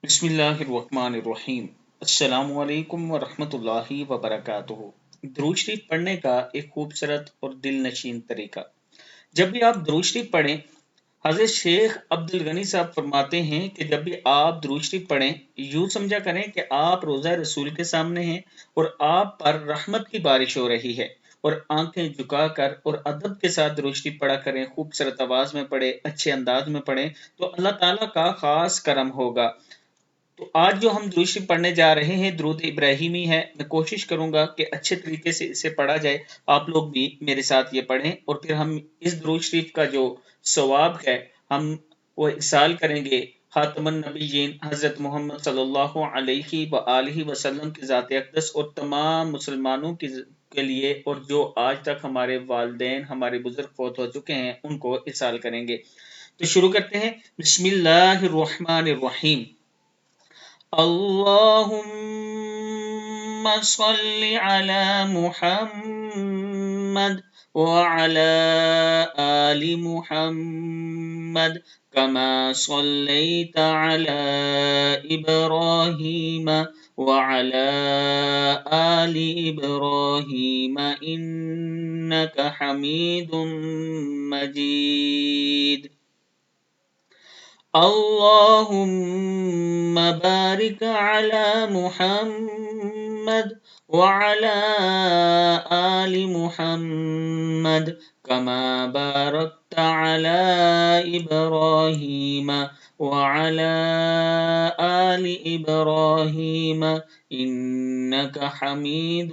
بسم اللہ الرحمن الرحیم۔ السلام علیکم ورحمۃ اللہ وبرکاتہ۔ درود شریف پڑھنے کا ایک خوبصورت اور دل نشین طریقہ۔ جب بھی آپ درود شریف پڑھیں، حضرت شیخ عبد الغنی صاحب فرماتے ہیں کہ جب بھی آپ درود شریف پڑھیں، یوں سمجھا کریں کہ آپ روضہ رسول کے سامنے ہیں اور آپ پر رحمت کی بارش ہو رہی ہے، اور آنکھیں جھکا کر اور ادب کے ساتھ درود شریف پڑھا کریں، خوبصورت آواز میں پڑھیں، اچھے انداز میں پڑھیں، تو اللہ تعالیٰ کا خاص کرم ہوگا۔ تو آج جو ہم درود شریف پڑھنے جا رہے ہیں درود ابراہیمی ہے۔ میں کوشش کروں گا کہ اچھے طریقے سے اسے پڑھا جائے، آپ لوگ بھی میرے ساتھ یہ پڑھیں، اور پھر ہم اس درود شریف کا جو ثواب ہے ہم وہ احصال کریں گے خاتم النبیین حضرت محمد صلی اللہ علیہ وآلہ وسلم کی ذات اقدس اور تمام مسلمانوں کے لیے، اور جو آج تک ہمارے والدین ہمارے بزرگ فوت ہو چکے ہیں ان کو احصال کریں گے۔ تو شروع کرتے ہیں۔ بسم اللہ الرحمن الرحیم۔ اللهم صل على محمد وعلى آل محمد كما صليت على إبراهيم وعلى آل إبراهيم إنك حميد مجيد۔ اللهم بارك على محمد وعلى آل محمد كما باركت على إبراهيم وعلى آل إبراهيم إنك حميد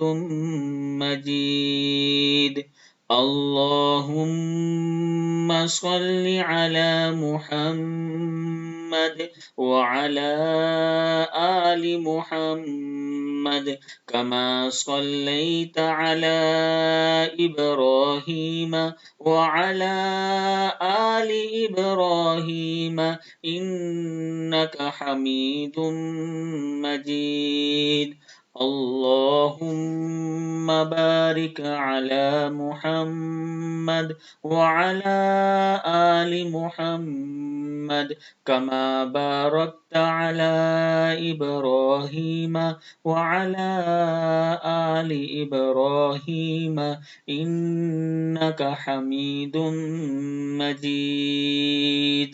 مجيد۔ اللهم صل على محمد وعلى آل محمد كما صليت على إبراهيم وعلى آل إبراهيم إنك حميد مجيد۔ اللهم بارك على محمد وعلى آل محمد كما باركت على إبراهيم وعلى آل إبراهيم إنك حميد مجيد۔